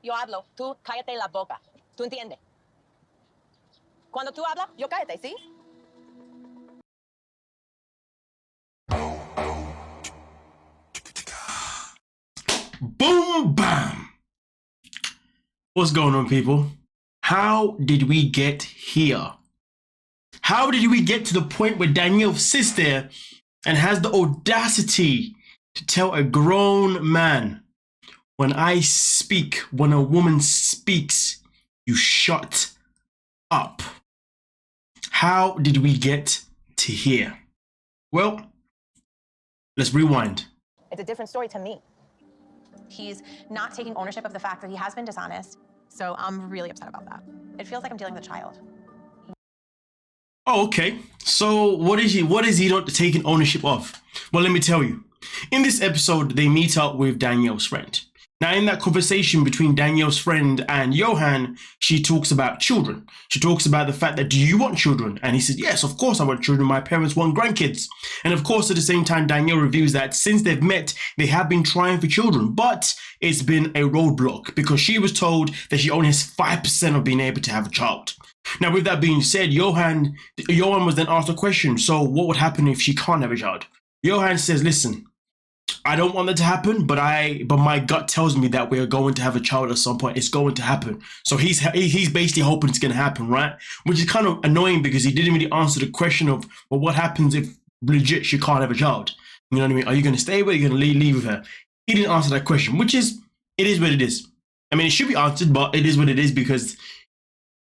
yo hablo, tú cállate la boca. ¿Tú entiendes? Cuando tú hablas, yo cállate, ¿sí? Boom, bam. What's going on, people? How did we get here? How did we get to the point where Danielle sits there and has the audacity to tell a grown man, when I speak, when a woman speaks, you shut up? How did we get to here? Well, let's rewind. It's a different story to me. He's not taking ownership of the fact that he has been dishonest. So I'm really upset about that. It feels like I'm dealing with a child. Oh, okay. So what is he not taking ownership of? Well, let me tell you. In this episode, they meet up with Danielle's friend. Now, in that conversation between Danielle's friend and Yohan, she talks about children. She talks about the fact that, do you want children? And he says, yes, of course I want children. My parents want grandkids. And of course, at the same time, Danielle reveals that since they've met, they have been trying for children, but it's been a roadblock because she was told that she only has 5% of being able to have a child. Now, with that being said, Yohan was then asked a question. So what would happen if she can't have a child? Yohan says, listen, I don't want that to happen, but my gut tells me that we are going to have a child at some point. It's going to happen. So he's basically hoping it's going to happen, right? Which is kind of annoying because he didn't really answer the question of, well, what happens if legit she can't have a child? You know what I mean? Are you going to stay with her? Are you going to leave with her? He didn't answer that question, it is what it is. I mean, it should be answered, but it is what it is because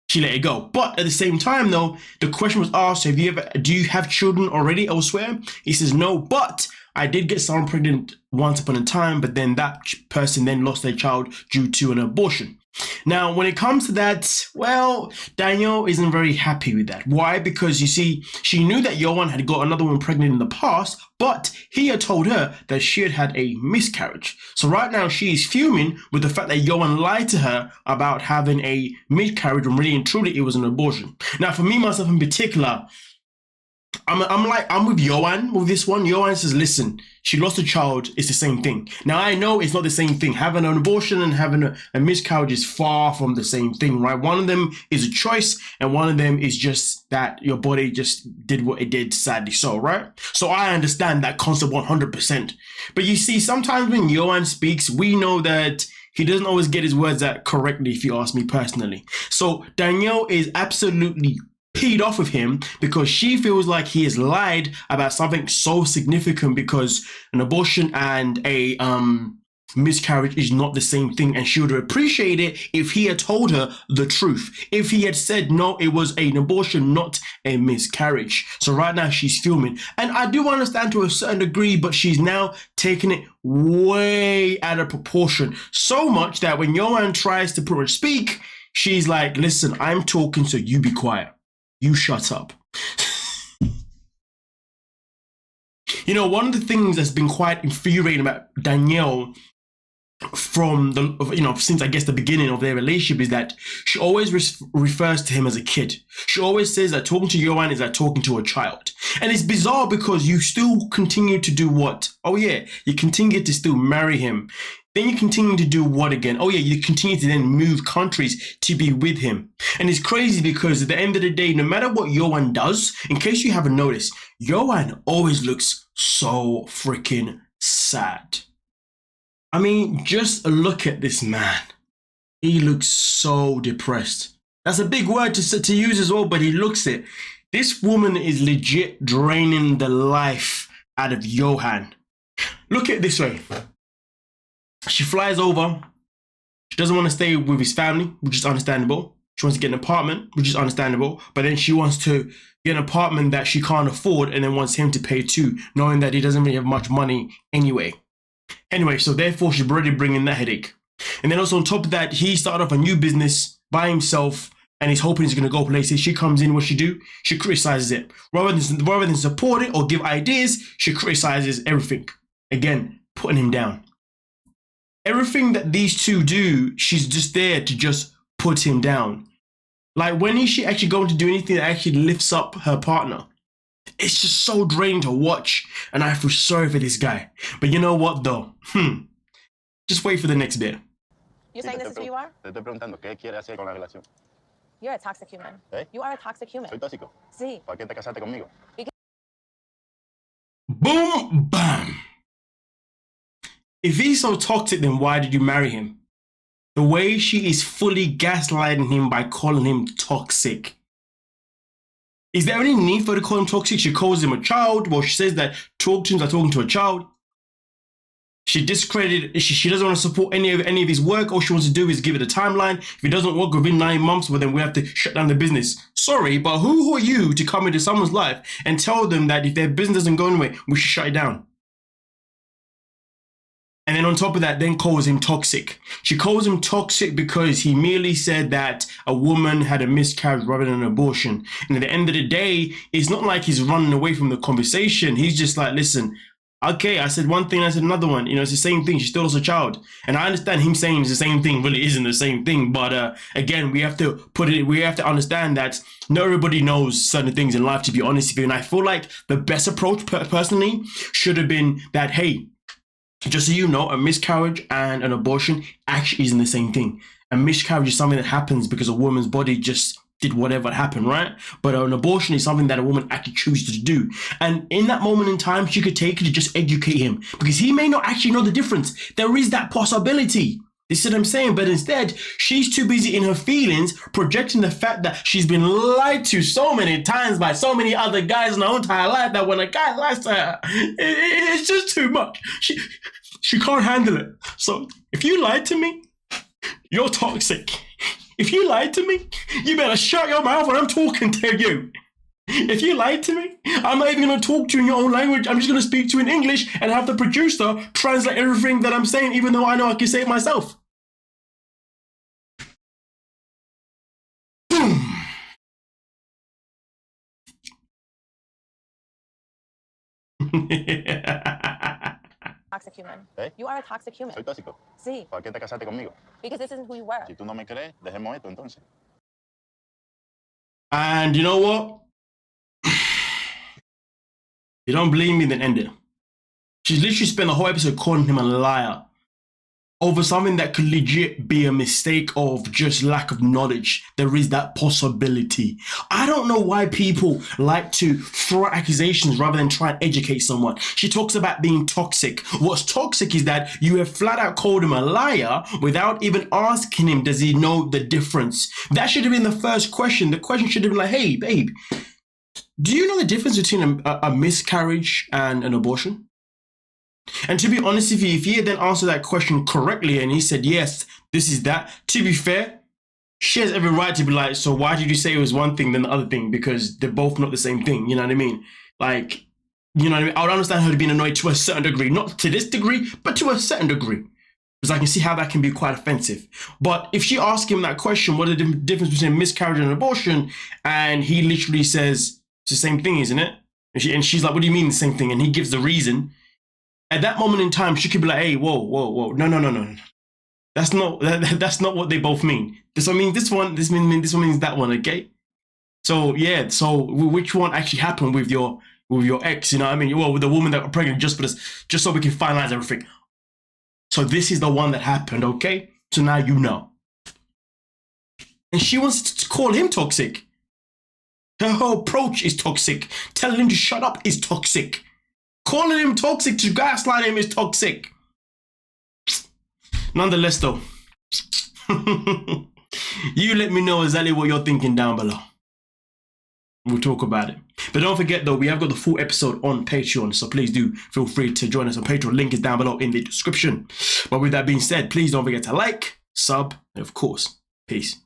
she let it go. But at the same time, though, the question was asked, do you have children already elsewhere? He says, no, but I did get someone pregnant once upon a time, but then that person then lost their child due to an abortion. Now, when it comes to that, well, Danielle isn't very happy with that. Why? Because you see, she knew that Yohan had got another one pregnant in the past, but he had told her that she had had a miscarriage. So right now she is fuming with the fact that Yohan lied to her about having a miscarriage when really and truly it was an abortion. Now, for me, myself in particular, I'm with Yohan with this one. Yohan says, listen, she lost a child, it's the same thing. Now, I know it's not the same thing. Having an abortion and having a miscarriage is far from the same thing, right? One of them is a choice, and one of them is just that your body just did what it did, sadly so, right? So I understand that concept 100%. But you see, sometimes when Yohan speaks, we know that he doesn't always get his words out correctly, if you ask me personally. So Danielle is absolutely peed off with him because she feels like he has lied about something so significant, because an abortion and a miscarriage is not the same thing, and she would appreciate it if he had told her the truth, if he had said no, it was an abortion, not a miscarriage. So right now she's fuming, and I do understand to a certain degree, but she's now taking it way out of proportion, so much that when Yohan tries to put her speak, she's like, listen, I'm talking, so you be quiet. You shut up. You know, one of the things that's been quite infuriating about Danielle from since I guess the beginning of their relationship is that she always refers to him as a kid. She always says that talking to Yohan is like talking to a child. And it's bizarre because you still continue to do what? Oh yeah, you continue to still marry him. Then you continue to do what again? Oh yeah, you continue to then move countries to be with him. And it's crazy because at the end of the day, no matter what Yohan does, in case you haven't noticed, Yohan always looks so freaking sad. I mean, just look at this man. He looks so depressed. That's a big word to use as well, but he looks it. This woman is legit draining the life out of Yohan. Look at it this way. She flies over. She doesn't want to stay with his family, which is understandable. She wants to get an apartment, which is understandable. But then she wants to get an apartment that she can't afford and then wants him to pay too, knowing that he doesn't really have much money anyway. Anyway, so therefore she's already bringing that headache. And then also on top of that, he started off a new business by himself and he's hoping he's going to go places. She comes in, what she do? She criticizes it. Rather than support it or give ideas, she criticizes everything. Again, putting him down. Everything that these two do, she's just there to just put him down. Like, when is she actually going to do anything that actually lifts up her partner? It's just so draining to watch, and I feel sorry for this guy. But you know what, though? Just wait for the next bit. You're saying this is who you are? Te estoy preguntando, ¿qué quieres hacer con la relación? You're a toxic human. ¿Eh? You are a toxic human. ¿Soy tóxico? Sí. ¿Para qué te casaste conmigo? Boom, bam. If he's so toxic, then why did you marry him? The way she is fully gaslighting him by calling him toxic. Is there any need for her to call him toxic? She calls him a child. Well, she says that talk to him like talking to a child. She discredited, she doesn't want to support any of his work. All she wants to do is give it a timeline. If it doesn't work within 9 months, well, then we have to shut down the business. Sorry, but who are you to come into someone's life and tell them that if their business doesn't go anywhere, we should shut it down? And then on top of that, then calls him toxic. She calls him toxic because he merely said that a woman had a miscarriage rather than an abortion. And at the end of the day, it's not like he's running away from the conversation. He's just like, listen, okay, I said one thing, I said another one. You know, it's the same thing. She still has a child. And I understand him saying it's the same thing really isn't the same thing. But again, we have to understand that not everybody knows certain things in life, to be honest with you. And I feel like the best approach personally should have been that, hey, just so you know, a miscarriage and an abortion actually isn't the same thing. A miscarriage is something that happens because a woman's body just did whatever happened, right? But an abortion is something that a woman actually chooses to do. And in that moment in time, she could take it to just educate him because he may not actually know the difference. There is that possibility. You see what I'm saying? But instead, she's too busy in her feelings, projecting the fact that she's been lied to so many times by so many other guys in her entire life that when a guy lies to her, it's just too much. She can't handle it. So if you lied to me, you're toxic. If you lied to me, you better shut your mouth when I'm talking to you. If you lied to me, I'm not even going to talk to you in your own language. I'm just going to speak to you in English and have the producer translate everything that I'm saying, even though I know I can say it myself. Toxic human. ¿Eh? You are a toxic human. ¿Soy tóxico? Sí. ¿Para qué te casaste conmigo? Because this isn't who you were. Si tú no me crees, dejemos esto entonces. And you know what? You don't believe me, then end it. She's literally spent the whole episode calling him a liar over something that could legit be a mistake of just lack of knowledge. There is that possibility. I don't know why people like to throw accusations rather than try and educate someone. She talks about being toxic. What's toxic is that you have flat out called him a liar without even asking him, does he know the difference? That should have been the first question. The question should have been like, hey, babe, do you know the difference between a miscarriage and an abortion? And to be honest with you, if he had then answered that question correctly and he said, yes, this is that, to be fair, she has every right to be like, so why did you say it was one thing than the other thing? Because they're both not the same thing, you know what I mean? Like, you know what I mean? I would understand her being annoyed to a certain degree, not to this degree, but to a certain degree. Because I can see how that can be quite offensive. But if she asks him that question, what is the difference between miscarriage and abortion? And he literally says, it's the same thing, isn't it? And she's like, what do you mean the same thing? And he gives the reason. At that moment in time, she could be like, hey, whoa. No. That's not what they both mean. This one means this one, this one means that one, okay? So yeah, so which one actually happened with your ex, you know what I mean? Well, with the woman that got pregnant just so we can finalize everything. So this is the one that happened, okay? So now you know. And she wants to call him toxic. Her whole approach is toxic. Telling him to shut up is toxic. Calling him toxic to gaslight him is toxic. Nonetheless, though, you let me know exactly what you're thinking down below. We'll talk about it. But don't forget, though, we have got the full episode on Patreon, so please do feel free to join us on Patreon. Link is down below in the description. But with that being said, please don't forget to like, sub, and of course, peace.